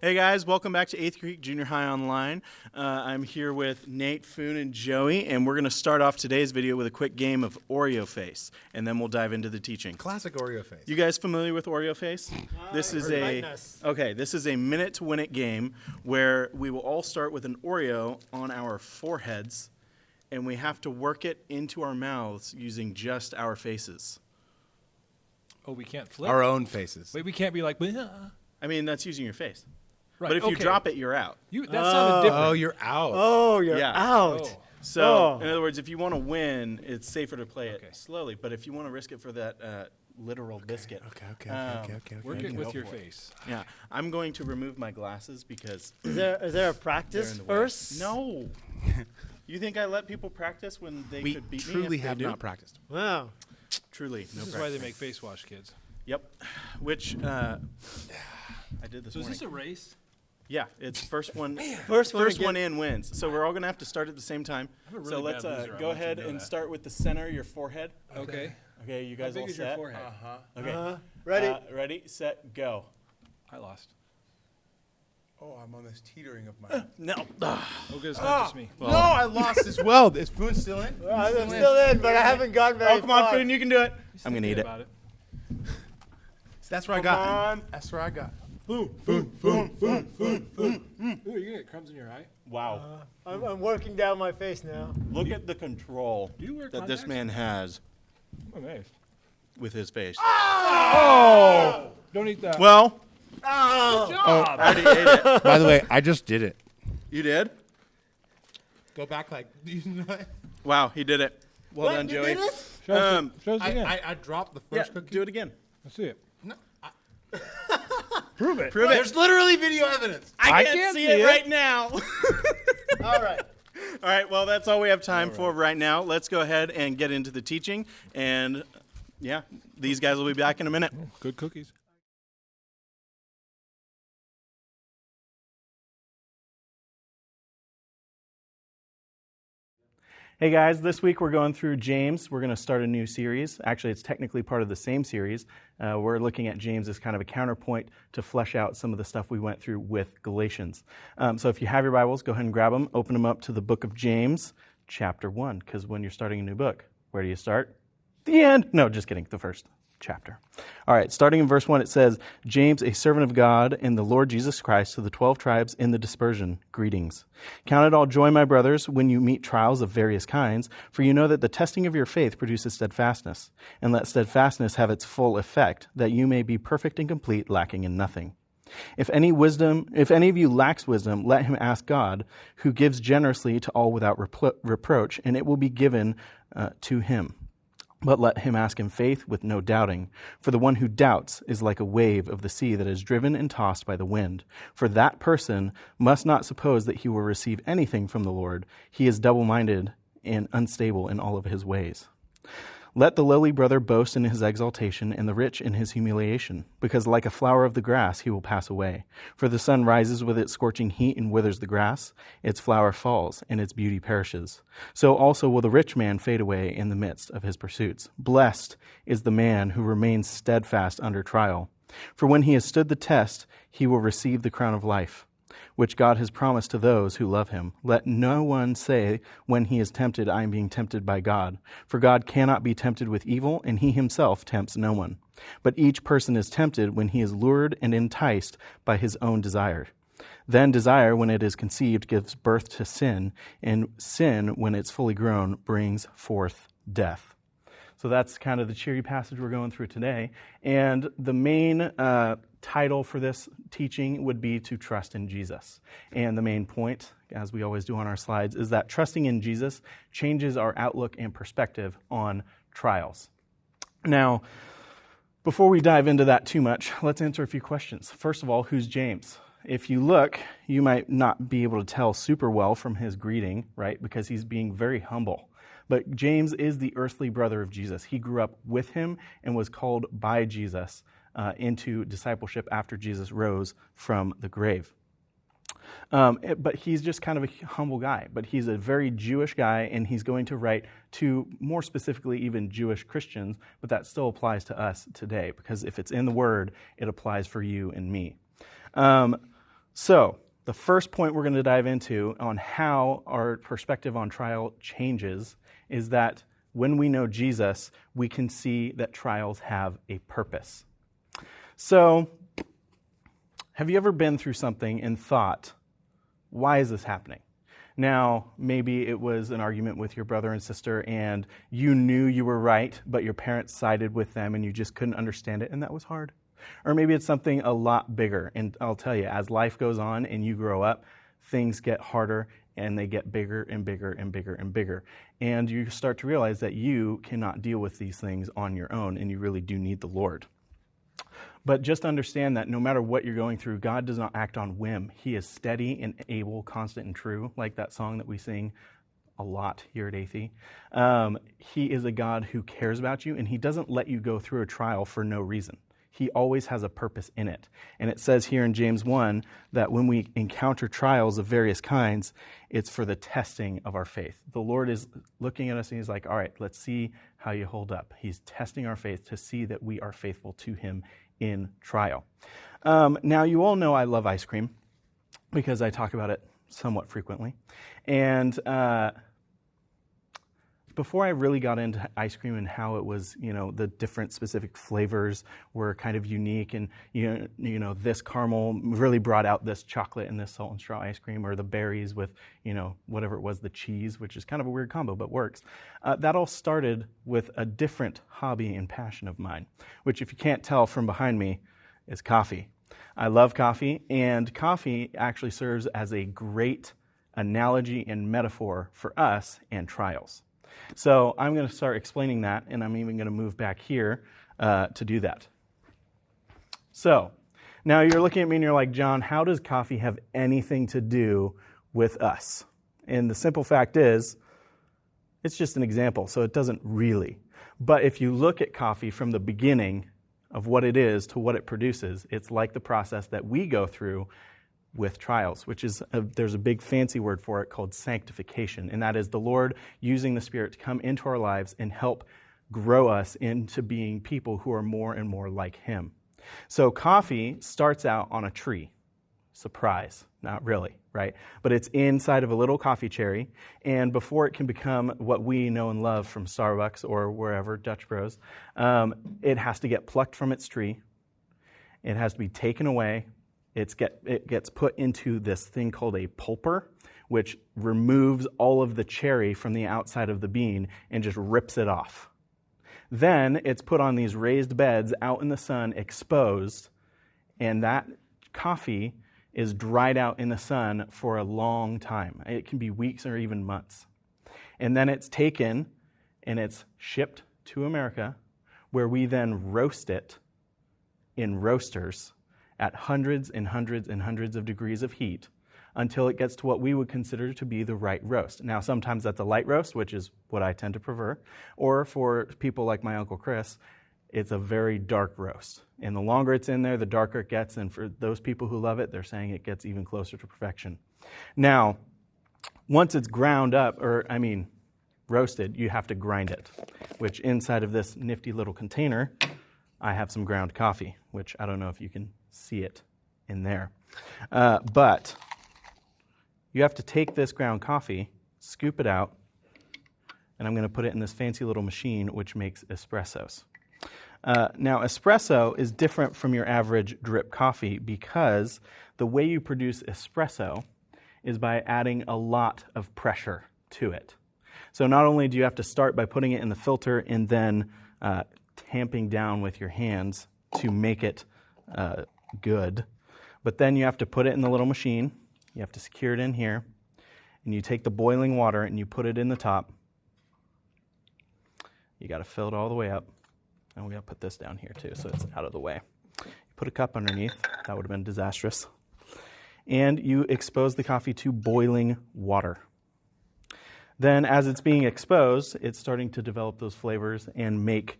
Hey guys, welcome back to 8th Creek Junior High Online. I'm here with Nate, Foon, and Joey, and we're going to start off today's video with a quick game of Oreo Face, and then we'll dive into the teaching. Classic Oreo Face. You guys familiar with Oreo Face? This is a minute to win it game where we will all start with an Oreo on our foreheads, and we have to work it into our mouths using just our faces. Oh, we can't flip? Our own faces. Wait, we can't be like, I mean, that's using your face. right, But if you okay. drop it, you're out. That sounded different. Oh, you're out. Oh, you're Yeah. out. Oh. So, in other words, if you want to win, it's safer to play Okay. it slowly. But if you want to risk it for that literal biscuit, Okay. Work it can with go your for it. face. yeah, I'm going to remove my glasses because Is there a they're practice in the way. first? No. You think I let people practice when they We could beat me? truly if they have do? not practiced. Wow. Truly, no This is why they make face wash, kids. Yep. Which I did this So is morning. this a race? Yeah, it's first one. First one in wins. So we're all gonna have to start at the same time. I'm a So really let's bad loser, I go want you to ahead know and that. start with the center of your forehead. Okay. Okay, you How guys big all is your set? forehead? Okay. Ready? Ready, set, go. I lost. Oh, I'm on this teetering of my. No. Oh, good. It's not just me. No, I lost as well. Is Foon still in? I'm still in, but I haven't gone very Oh, come on, far. Foon, you can do it. Just I'm gonna thinking eat it. about it. That's where I Come got. on. That's where I got. Ooh, you're gonna get crumbs in your eye. Wow. I'm working down my face now. Look at the control Do you wear that this contacts? man has I'm amazed. with his face. Oh! Don't eat that. Well, Oh! I already ate it. By the way, I just did it. You did? Go back like. Wow, he did it. Well What? done, You Joey. did it? show us, um, show us again. I dropped the Yeah, first cookie. do it again. Let's see it. No, Prove it. Prove it. there's literally video evidence. I I can't can't see see it it. right now. All right. All right, well, that's all we have time for right now. Let's go ahead and get into the teaching. And, yeah, these guys will be back in a minute. Good cookies. Hey guys, this week we're going through James. We're going to start a new series. Actually, it's technically part of the same series. We're looking at James as kind of a counterpoint to flesh out some of the stuff we went through with Galatians. So if you have your Bibles, go ahead and grab them. Open them up to the book of James, chapter 1, because when you're starting a new book, where do you start? The end. No, just kidding. The first chapter. All right, starting in verse 1, it says, James, a servant of God and the Lord Jesus Christ, to the 12 tribes in the dispersion, greetings. Count it all joy, my brothers, when you meet trials of various kinds, for you know that the testing of your faith produces steadfastness. And let steadfastness have its full effect, that you may be perfect and complete, lacking in nothing. If any of you lacks wisdom, let him ask God, who gives generously to all without reproach, and it will be given to him. But let him ask in faith with no doubting. For the one who doubts is like a wave of the sea that is driven and tossed by the wind. For that person must not suppose that he will receive anything from the Lord. He is double-minded and unstable in all of his ways. Let the lowly brother boast in his exaltation, and the rich in his humiliation, because like a flower of the grass he will pass away. For the sun rises with its scorching heat and withers the grass, its flower falls, and its beauty perishes. So also will the rich man fade away in the midst of his pursuits. Blessed is the man who remains steadfast under trial. For when he has stood the test, he will receive the crown of life, which God has promised to those who love him. Let no one say when he is tempted, I am being tempted by God. For God cannot be tempted with evil, and he himself tempts no one. But each person is tempted when he is lured and enticed by his own desire. Then desire, when it is conceived, gives birth to sin, and sin, when it's fully grown, brings forth death. So that's kind of the cheery passage we're going through today. And the main title for this teaching would be to trust in Jesus. And the main point, as we always do on our slides, is that trusting in Jesus changes our outlook and perspective on trials. Now, before we dive into that too much, let's answer a few questions. First of all, who's James? If you look, you might not be able to tell super well from his greeting, right? Because he's being very humble. But James is the earthly brother of Jesus. He grew up with him and was called by Jesus into discipleship after Jesus rose from the grave. But he's just kind of a humble guy. But he's a very Jewish guy, and he's going to write to, more specifically, even Jewish Christians. But that still applies to us today, because if it's in the Word, it applies for you and me. So, the first point we're going to dive into on how our perspective on trial changes is that when we know Jesus, we can see that trials have a purpose. So, have you ever been through something and thought, why is this happening? Now, maybe it was an argument with your brother and sister and you knew you were right, but your parents sided with them and you just couldn't understand it, and that was hard. Or maybe it's something a lot bigger. And I'll tell you, as life goes on and you grow up, things get harder and they get bigger and bigger and bigger and bigger. And you start to realize that you cannot deal with these things on your own, and you really do need the Lord. But just understand that no matter what you're going through, God does not act on whim. He is steady and able, constant and true, like that song that we sing a lot here at Athey. He is a God who cares about you, and he doesn't let you go through a trial for no reason. He always has a purpose in it. And it says here in James 1 that when we encounter trials of various kinds, it's for the testing of our faith. The Lord is looking at us and he's like, all right, let's see how you hold up. He's testing our faith to see that we are faithful to him in trial. Now, you all know I love ice cream because I talk about it somewhat frequently. And before I really got into ice cream and how it was, the different specific flavors were kind of unique, and this caramel really brought out this chocolate and this salt and straw ice cream, or the berries with, whatever it was, the cheese, which is kind of a weird combo, but works. That all started with a different hobby and passion of mine, which, if you can't tell from behind me, is coffee. I love coffee, and coffee actually serves as a great analogy and metaphor for us and trials. So I'm going to start explaining that, and I'm even going to move back here to do that. So now you're looking at me and you're like, John, how does coffee have anything to do with us? And the simple fact is, it's just an example, so it doesn't really. But if you look at coffee from the beginning of what it is to what it produces, it's like the process that we go through with trials, which is, there's a big fancy word for it called sanctification, and that is the Lord using the Spirit to come into our lives and help grow us into being people who are more and more like him. So coffee starts out on a tree. Surprise, not really, right? But it's inside of a little coffee cherry, and before it can become what we know and love from Starbucks or wherever, Dutch Bros, it has to get plucked from its tree. It has to be taken away. It gets put into this thing called a pulper, which removes all of the cherry from the outside of the bean and just rips it off. Then it's put on these raised beds out in the sun, exposed, and that coffee is dried out in the sun for a long time. It can be weeks or even months. And then it's taken and it's shipped to America, where we then roast it in roasters at hundreds and hundreds and hundreds of degrees of heat until it gets to what we would consider to be the right roast. Now, sometimes that's a light roast, which is what I tend to prefer, or for people like my Uncle Chris, it's a very dark roast. And the longer it's in there, the darker it gets, and for those people who love it, they're saying it gets even closer to perfection. Now, once it's ground up, roasted, you have to grind it, which inside of this nifty little container, I have some ground coffee, which I don't know if you can see it in there. But you have to take this ground coffee, scoop it out, and I'm going to put it in this fancy little machine which makes espressos. Now, espresso is different from your average drip coffee because the way you produce espresso is by adding a lot of pressure to it. So not only do you have to start by putting it in the filter and then tamping down with your hands to make it good, but then you have to put it in the little machine, you have to secure it in here, and you take the boiling water and you put it in the top. You got to fill it all the way up, and we got to put this down here too so it's out of the way. You put a cup underneath, that would have been disastrous, and you expose the coffee to boiling water. Then as it's being exposed, it's starting to develop those flavors and make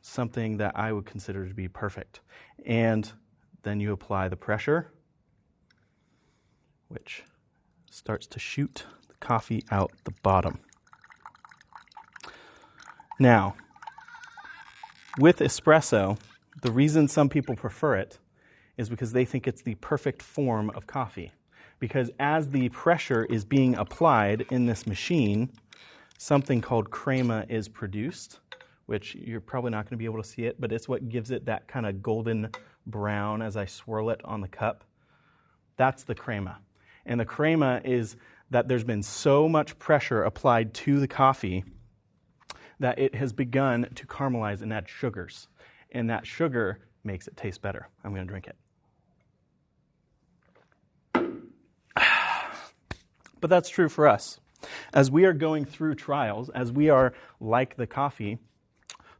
something that I would consider to be perfect. And then you apply the pressure, which starts to shoot the coffee out the bottom. Now, with espresso, the reason some people prefer it is because they think it's the perfect form of coffee. Because as the pressure is being applied in this machine, something called crema is produced, which you're probably not going to be able to see it, but it's what gives it that kind of golden brown as I swirl it on the cup. That's the crema. And the crema is that there's been so much pressure applied to the coffee that it has begun to caramelize and add sugars. And that sugar makes it taste better. I'm going to drink it. But that's true for us. As we are going through trials, as we are like the coffee,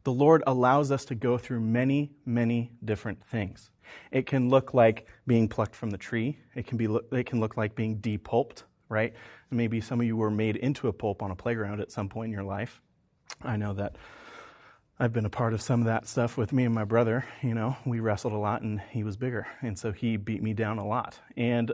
the Lord allows us to go through many, many different things. It can look like being plucked from the tree. It can look like being depulped, right? Maybe some of you were made into a pulp on a playground at some point in your life. I know that I've been a part of some of that stuff with me and my brother. You know, we wrestled a lot and he was bigger. And so he beat me down a lot. And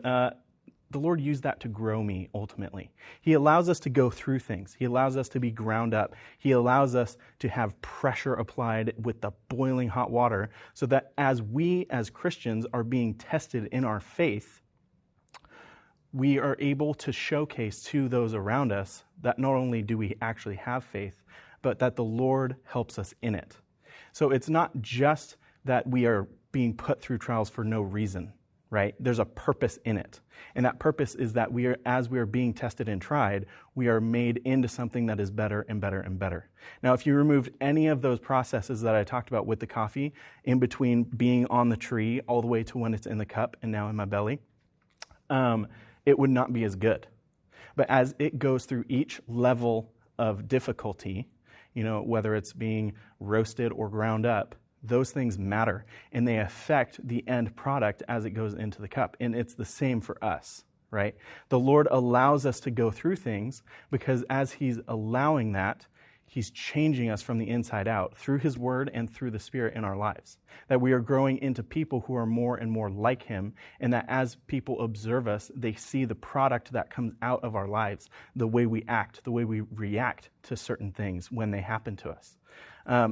the Lord used that to grow me ultimately. He allows us to go through things. He allows us to be ground up. He allows us to have pressure applied with the boiling hot water so that as we as Christians are being tested in our faith, we are able to showcase to those around us that not only do we actually have faith, but that the Lord helps us in it. So it's not just that we are being put through trials for no reason, right? There's a purpose in it. And that purpose is that as we are being tested and tried, we are made into something that is better and better and better. Now, if you removed any of those processes that I talked about with the coffee, in between being on the tree all the way to when it's in the cup and now in my belly, it would not be as good. But as it goes through each level of difficulty, you know, whether it's being roasted or ground up, those things matter, and they affect the end product as it goes into the cup. And it's the same for us, right? The Lord allows us to go through things because as He's allowing that, He's changing us from the inside out through His Word and through the Spirit in our lives. That we are growing into people who are more and more like Him, and that as people observe us, they see the product that comes out of our lives, the way we act, the way we react to certain things when they happen to us.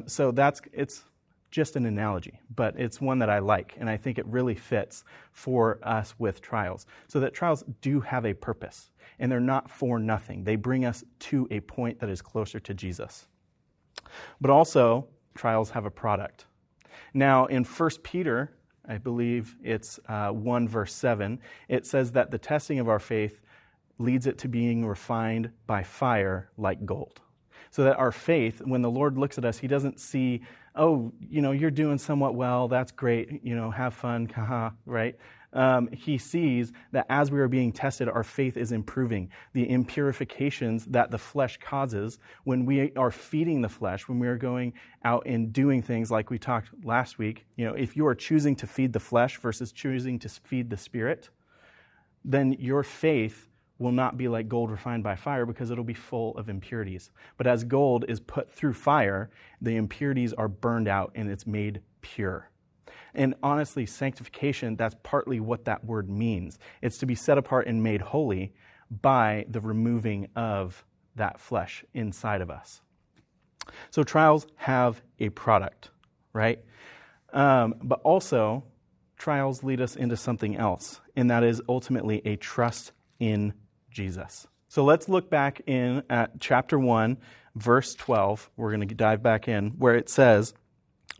So it's just an analogy, but it's one that I like, and I think it really fits for us with trials. So that trials do have a purpose, and they're not for nothing. They bring us to a point that is closer to Jesus. But also, trials have a product. Now, in 1 Peter, I believe it's 1 verse 7, it says that the testing of our faith leads it to being refined by fire like gold. So that our faith, when the Lord looks at us, He doesn't see, oh, you know, you're doing somewhat well, that's great, you know, have fun, haha, right? He sees that as we are being tested, our faith is improving. The impurifications that the flesh causes when we are feeding the flesh, when we are going out and doing things like we talked last week, you know, if you are choosing to feed the flesh versus choosing to feed the Spirit, then your faith will not be like gold refined by fire because it'll be full of impurities. But as gold is put through fire, the impurities are burned out and it's made pure. And honestly, sanctification, that's partly what that word means. It's to be set apart and made holy by the removing of that flesh inside of us. So trials have a product, right? But also, trials lead us into something else, and that is ultimately a trust in Jesus. So let's look back in at chapter 1, verse 12. We're going to dive back in, where it says,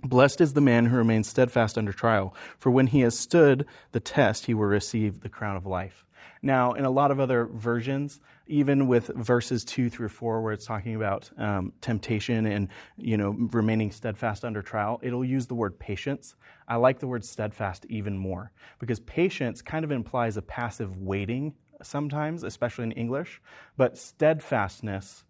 "Blessed is the man who remains steadfast under trial, for when he has stood the test, he will receive the crown of life." Now, in a lot of other versions, even with verses 2 through 4, where it's talking about temptation and, you know, remaining steadfast under trial, it'll use the word patience. I like the word steadfast even more, because patience kind of implies a passive waiting sometimes, especially in English, but steadfastness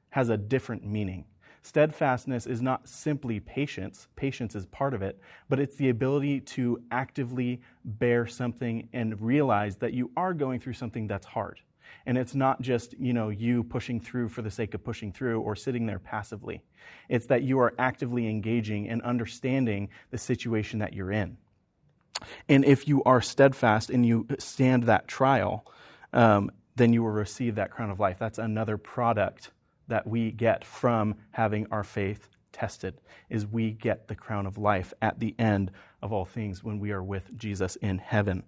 has a different meaning. Steadfastness is not simply patience. Patience is part of it, but it's the ability to actively bear something and realize that you are going through something that's hard. And it's not just, you know, you pushing through for the sake of pushing through or sitting there passively. It's that you are actively engaging and understanding the situation that you're in. And if you are steadfast and you stand that trial, then you will receive that crown of life. That's another product that we get from having our faith tested, is we get the crown of life at the end of all things when we are with Jesus in heaven.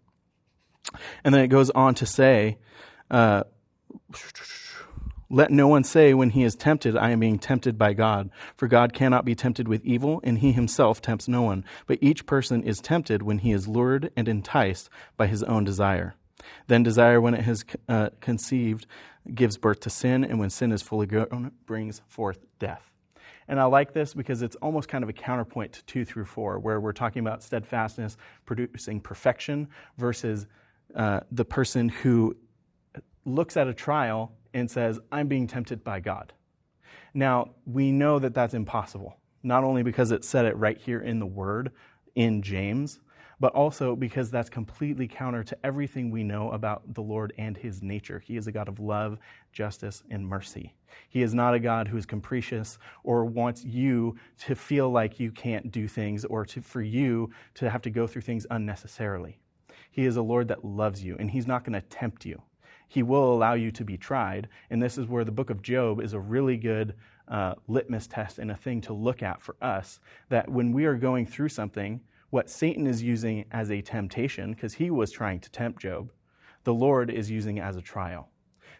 And then it goes on to say, let no one say when he is tempted, I am being tempted by God. For God cannot be tempted with evil, and he himself tempts no one. But each person is tempted when he is lured and enticed by his own desire. Then desire, when it has conceived, gives birth to sin, and when sin is fully grown, brings forth death. And I like this because it's almost kind of a counterpoint to 2 through 4, where we're talking about steadfastness producing perfection versus the person who looks at a trial and says, I'm being tempted by God. Now, we know that that's impossible, not only because it said it right here in the Word in James, but also because that's completely counter to everything we know about the Lord and his nature. He is a God of love, justice, and mercy. He is not a God who is capricious or wants you to feel like you can't do things or for you to have to go through things unnecessarily. He is a Lord that loves you, and he's not going to tempt you. He will allow you to be tried, and this is where the book of Job is a really good litmus test and a thing to look at for us, that when we are going through something, what Satan is using as a temptation, because he was trying to tempt Job, the Lord is using as a trial.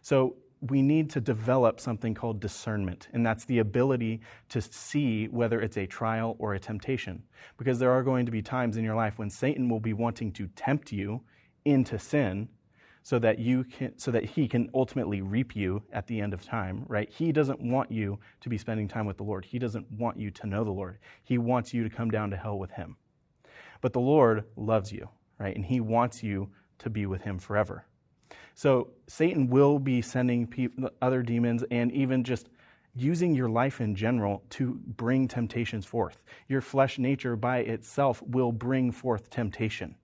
So we need to develop something called discernment, and that's the ability to see whether it's a trial or a temptation, because there are going to be times in your life when Satan will be wanting to tempt you into sin, so that he can ultimately reap you at the end of time, right? He doesn't want you to be spending time with the Lord. He doesn't want you to know the Lord. He wants you to come down to hell with him. But the Lord loves you, right? And he wants you to be with him forever. So Satan will be sending other demons and even just using your life in general to bring temptations forth. Your flesh nature by itself will bring forth temptation.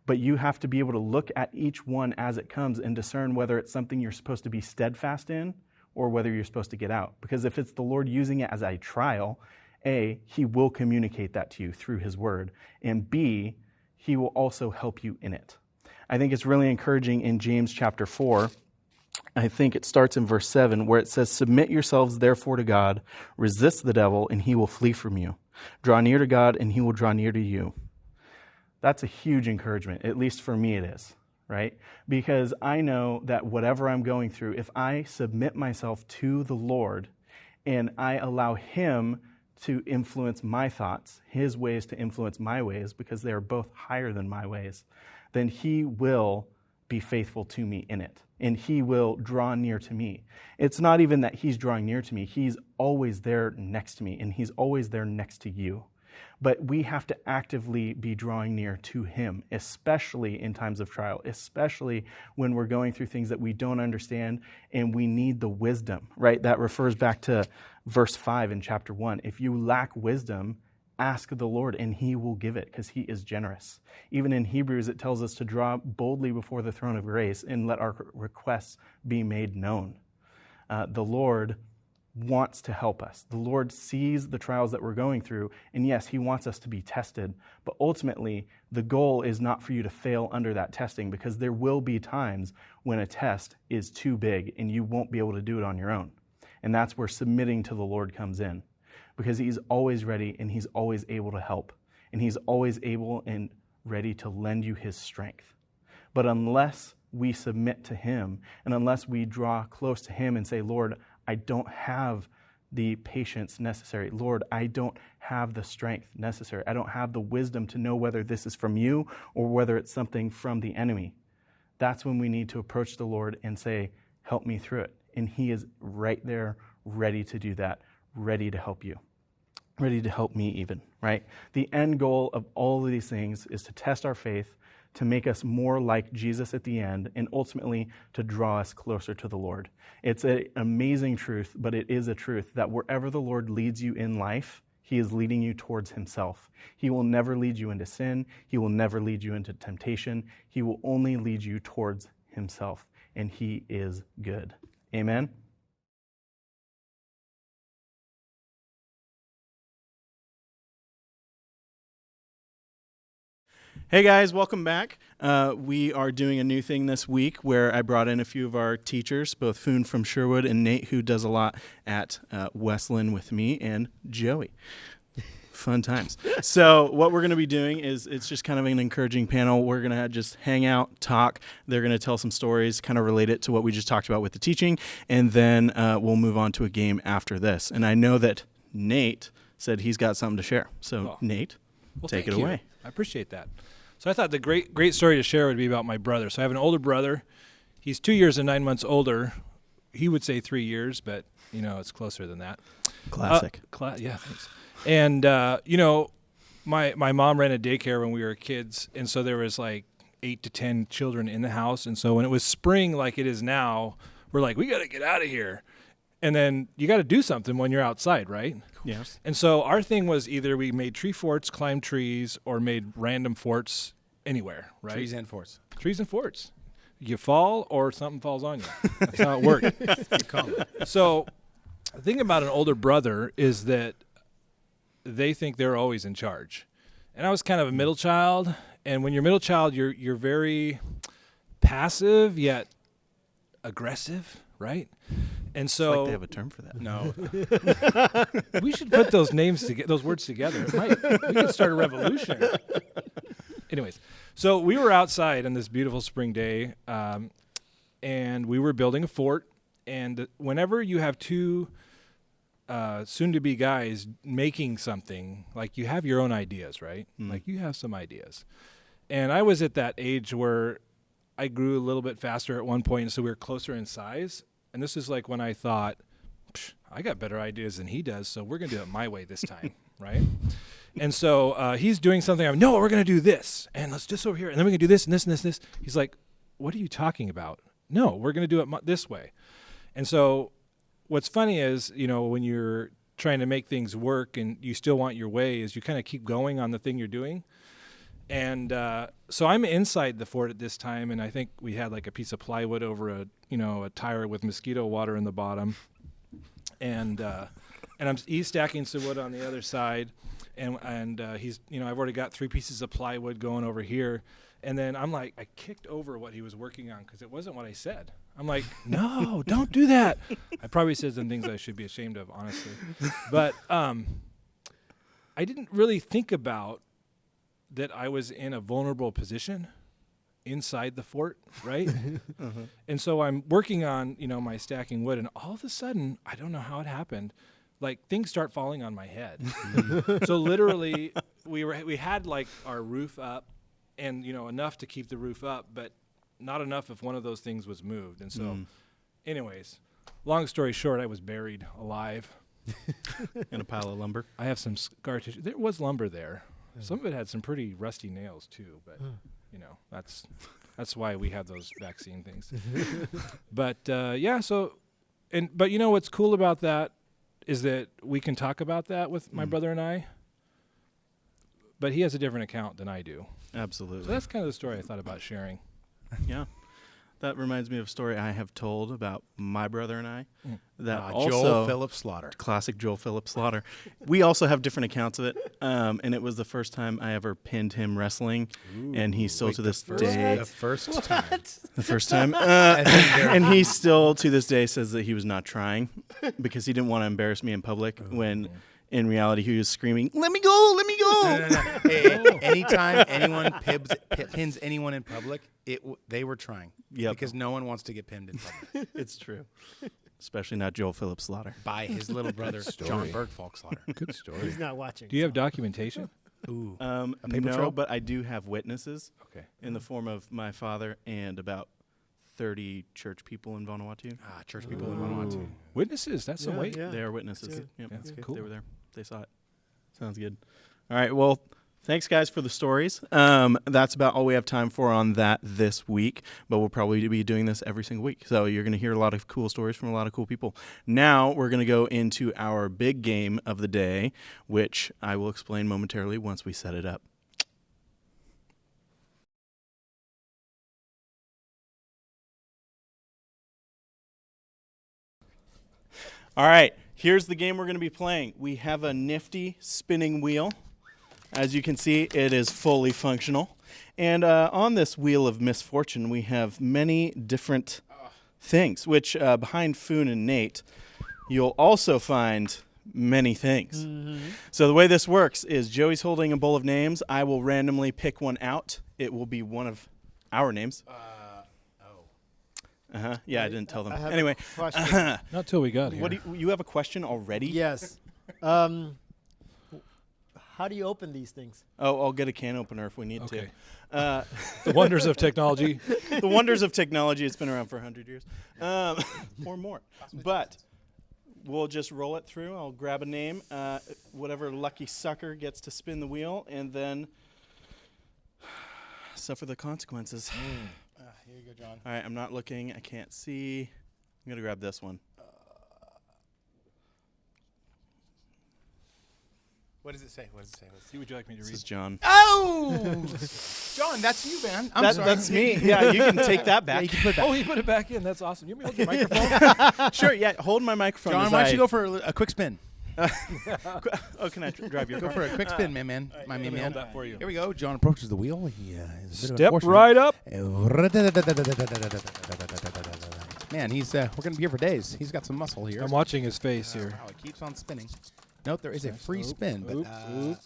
But you have to be able to look at each one as it comes and discern whether it's something you're supposed to be steadfast in or whether you're supposed to get out. Because if it's the Lord using it as a trial, A, he will communicate that to you through his word, and B, he will also help you in it. I think it's really encouraging in James chapter 4. I think it starts in verse 7 where it says, submit yourselves therefore to God, resist the devil, and he will flee from you. Draw near to God, and he will draw near to you. That's a huge encouragement, at least for me it is, right? Because I know that whatever I'm going through, if I submit myself to the Lord and I allow him to influence my thoughts, his ways to influence my ways, because they are both higher than my ways, then he will be faithful to me in it, and he will draw near to me. It's not even that he's drawing near to me. He's always there next to me, and he's always there next to you. But we have to actively be drawing near to him, especially in times of trial, especially when we're going through things that we don't understand and we need the wisdom, right? That refers back to verse 5 in chapter 1. If you lack wisdom, ask the Lord and he will give it because he is generous. Even in Hebrews, it tells us to draw boldly before the throne of grace and let our requests be made known. The Lord wants to help us. The Lord sees the trials that we're going through, and yes, he wants us to be tested, but ultimately, the goal is not for you to fail under that testing, because there will be times when a test is too big and you won't be able to do it on your own. And that's where submitting to the Lord comes in, because he's always ready and he's always able to help, and he's always able and ready to lend you his strength. But unless we submit to him, and unless we draw close to him and say, Lord, I don't have the patience necessary. Lord, I don't have the strength necessary. I don't have the wisdom to know whether this is from you or whether it's something from the enemy. That's when we need to approach the Lord and say, help me through it. And he is right there, ready to do that, ready to help you, ready to help me even, right? The end goal of all of these things is to test our faith, to make us more like Jesus at the end, and ultimately to draw us closer to the Lord. It's an amazing truth, but it is a truth that wherever the Lord leads you in life, he is leading you towards himself. He will never lead you into sin. He will never lead you into temptation. He will only lead you towards himself, and he is good. Amen? Hey guys, welcome back. We are doing a new thing this week where I brought in a few of our teachers, both Foon from Sherwood and Nate, who does a lot at Wesleyan with me, and Joey. Fun times. So what we're going to be doing is it's just kind of an encouraging panel. We're going to just hang out, talk. They're going to tell some stories, kind of relate it to what we just talked about with the teaching, and then we'll move on to a game after this. And I know that Nate said he's got something to share. So Nate, take it away. I appreciate that. So I thought the great story to share would be about my brother. So I have an older brother. He's 2 years and 9 months older. He would say 3 years, but, it's closer than that. Classic. Yeah, thanks. And, my mom ran a daycare when we were kids, and so there was like 8 to 10 children in the house. And so when it was spring like it is now, we're like, we got to get out of here. And then you got to do something when you're outside, right? Yes. And so our thing was either we made tree forts, climbed trees, or made random forts anywhere, right? Trees and forts. Trees and forts. You fall or something falls on you. That's how it worked. So the thing about an older brother is that they think they're always in charge. And I was kind of a middle child. And when you're a middle child, you're very passive yet aggressive, right? And so Like they have a term for that. No. we should put those those words together. We could start a revolution. Anyways, so we were outside on this beautiful spring day, and we were building a fort. And whenever you have two soon-to-be guys making something, like you have your own ideas, right? Like you have some ideas. And I was at that age where I grew a little bit faster at one point, and so we were closer in size. And this is like when I thought, I got better ideas than he does, so we're going to do it my way this time, right? And so he's doing something. I'm, no, we're going to do this, and let's just over here, and then we can do this and this and this and this. He's like, what are you talking about? No, we're going to do it this way. And so what's funny is, when you're trying to make things work and you still want your way, is you kind of keep going on the thing you're doing. And so I'm inside the fort at this time, and I think we had like a piece of plywood over a tire with mosquito water in the bottom. And he's stacking some wood on the other side, and he's I've already got 3 pieces of plywood going over here, and then I'm like, I kicked over what he was working on because it wasn't what I said. I'm like, no, don't do that. I probably said some things I should be ashamed of, honestly, but I didn't really think about that I was in a vulnerable position inside the fort, right? And so I'm working on, my stacking wood, and all of a sudden, I don't know how it happened, like things start falling on my head. So literally, we had like our roof up, and enough to keep the roof up, but not enough if one of those things was moved. And so, anyways, long story short, I was buried alive In a pile of lumber. I have some scar tissue. There was lumber there. Some of it had some pretty rusty nails too, but that's why we have those vaccine things. But but what's cool about that is that we can talk about that with my brother and I. But he has a different account than I do. Absolutely. So that's kind of the story I thought about sharing. Yeah. That reminds me of a story I have told about my brother and I. That Joel Philip Slaughter. Classic Joel Philip Slaughter. We also have different accounts of it, and it was the first time I ever pinned him wrestling, and he still to this day. The first time. The first time. And he still to this day says that he was not trying because he didn't want to embarrass me in public when in reality he was screaming, "Let me go, let me go." No. Hey, anytime anyone pins anyone in public, they were trying. Yep. Because no one wants to get pinned in public. It's true. Especially not Joel Philip Slaughter. By his little brother, John Bergfalk Slaughter. Good story. He's not watching. Do you have documentation? Ooh. No, trail? but I do have witnesses Okay. in the form of my father and about 30 church people in Vanuatu. Church people in Vanuatu. Witnesses, that's some weight. Yeah. They are witnesses. That's Yep. Yeah, that's They cool. were there. They saw it. Sounds good. All right. Well, thanks, guys, for the stories. That's about all we have time for on that this week, but we'll probably be doing this every single week. So you're going to hear a lot of cool stories from a lot of cool people. Now we're going to go into our big game of the day, which I will explain momentarily once we set it up. All right, here's the game we're going to be playing. We have a nifty spinning wheel. As you can see, it is fully functional. And on this wheel of misfortune, we have many different things, which behind Foon and Nate, you'll also find many things. So the way this works is Joey's holding a bowl of names. I will randomly pick one out. It will be one of our names. Yeah, I didn't tell them. I have Anyway, a question. Not till we got here. what do you have a question already? Yes. How do you open these things? Oh, I'll get a can opener if we need Okay. to. The wonders of technology. The wonders of technology. It's been around for 100 years or more. But we'll just roll it through. I'll grab a name. Whatever lucky sucker gets to spin the wheel, and then suffer the consequences. Here you go, John. All right, I'm not looking. I can't see. I'm going to grab this one. What does it say? What does it say? See, would you like me to This read? is John. Oh, John, that's you, man. I'm sorry. That's me. Yeah, you can take that Yeah, back. you can put it back. Oh, he put it back in. That's awesome. You want me to hold your microphone? Sure, yeah, hold my microphone. John, as why don't I- you go for a quick spin? Oh, can I drive your Go car? for a quick spin, man. My Let me man. hold that for you. Here we go. John approaches the wheel. He is a bit Step unfortunate. right up. Man, he's we're gonna be here for days. He's got some muscle here. I'm watching his face here. Wow, it keeps on spinning. Note there is a free spin, but oop,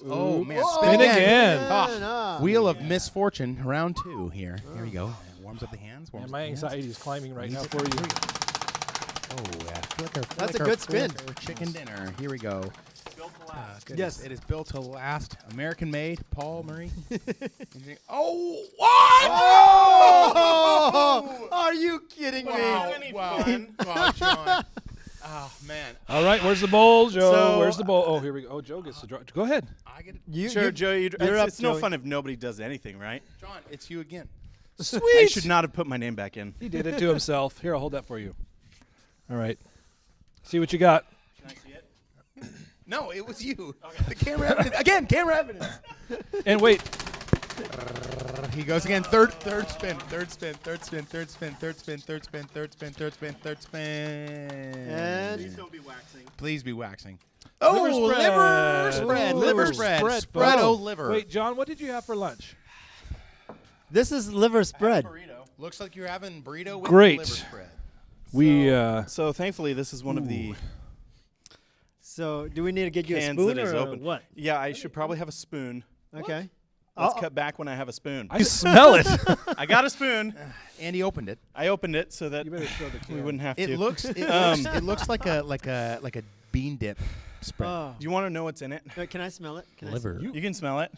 oh man, Spin again. Ah, Wheel of Misfortune, round 2 here. Here we go. Warms up the hands. Warms And up my the hands. anxiety is climbing right now Needs for it. you. Oh, yeah. Flicker, That's a flicker, good spin. flicker, chicken dinner. Here we go. Yes. It is built to last. American made. Paul Murray. Oh! Oh! Are you kidding Wow. me? Wow. Wow, John. Oh, man. All right, where's the bowl, Joe? So- Where's the bowl? Oh, here we go. Oh, Joe gets to draw. Go ahead. I get it. You, Sure, you- Joey. you're up, It's no Joey. fun if nobody does anything, right? John, it's you again. Sweet. I should not have put my name back in. He did it to himself. Here, I'll hold that for you. All right. See what you got. Can I see it? No, it was you. The camera evidence. Again, camera evidence. And wait, He goes again. Third spin. Third spin. Third spin. Third spin. Third spin. Third spin. Third spin. Third spin. Third spin. And Please don't be waxing. Please be waxing. Liver Oh, spread. liver spread. Ooh, Liver liver spread. spread, Spread folks. liver. Wait, John, what did you have for lunch? this is liver spread. Burrito. Looks like you're having burrito with Great. liver spread. We So thankfully, this is one of the So, do we need to get you a cans spoon that is or open. what? Yeah, I should probably have a spoon. Okay. Let's Oh, cut back when I have a spoon. I smell it. I got a spoon. Andy opened it. I opened it so that You better show the we camera. wouldn't have It to. looks. It looks like a bean dip spread. Oh. Do you want to know what's in it? Can I smell it? Can Liver. You can smell it.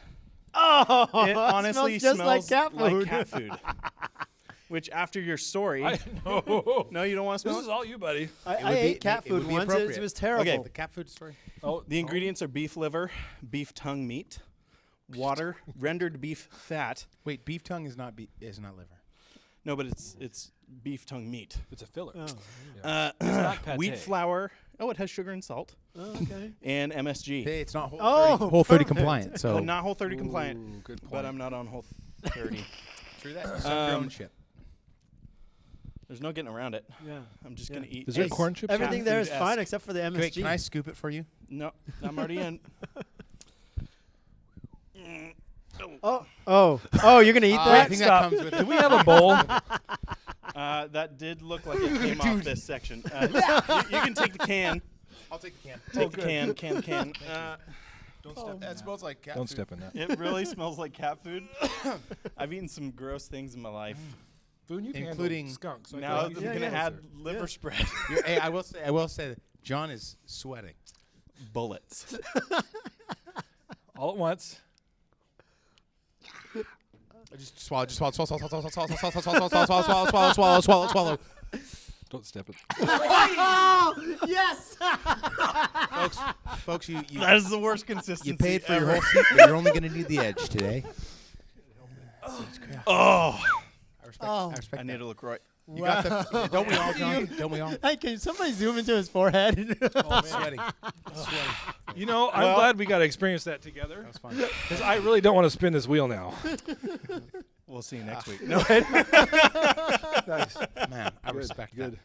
Oh, It honestly smells just like cat food. like cat food. Which, after your story, No. no, you don't want to This smell is it. all you, buddy. I would ate be- cat it would food be once. It appropriate. was terrible. Okay. The cat food story. Oh, The ingredients are beef liver, beef tongue meat, water, rendered beef fat. Wait, beef tongue is not liver. No, but it's beef tongue meat. it's a filler. Oh, not pate. Wheat flour. Oh, it has sugar and salt oh, okay. and MSG. Hey, it's not Oh, Whole 30 perfect. compliant. So Not Whole 30 compliant, Ooh, good point. but I'm not on Whole 30. true that. You suck your own shit. There's no getting around it. Yeah. I'm just Yeah. gonna eat. Is there eggs. corn chips? Everything there is food-esque. fine except for the MSG. Wait, can I scoop it for you? No, I'm already in. Oh, you're gonna eat I that? think Stop. that comes with Do we have a bowl? That did look like it came off this section. You can take the can. I'll take the can. Take the can. Don't step. That smells like cat Don't food. step in that. It really smells like cat food. I've eaten some gross things in my life. Food you can handle Including- skunks. So I Now feel like I'm you gonna can add answer. liver spread. Hey, I will say that John is sweating. Bullets. all at once. Just swallow. Swallow. Don't step it. Oh, yes. Folks, you That is the worst consistency. you paid for your ever. whole seat, but you're only going to need the edge today. Oh, I respect. Oh. I respect I need that. to look right. You got the. Don't we all, John? Don't we all? Hey, can somebody zoom into his forehead? Oh, sweating. Sweating. You know, I'm Well- glad we got to experience that together. That was fun. Because I really don't want to spin this wheel now. We'll see you next week. No, Nice. Man, I respect Good.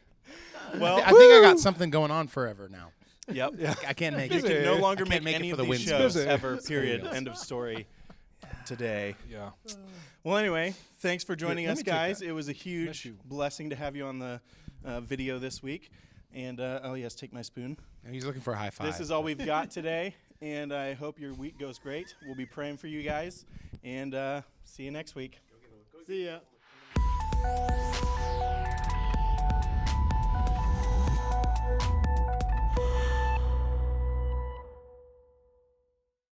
well, that. I think I got something going on forever now. yep. I can't make You it. can no longer I can't make make it any for of the these win. shows Busy. ever. Period. End of story. today. Yeah. Well, anyway, thanks for joining Let us, me take guys. that. It was a Miss huge you. blessing to have you on the video this week. And, oh, yes, take my spoon. And he's looking for a high five. This is all we've got today, and I hope your week goes great. We'll be praying for you guys, and see you next week. See ya.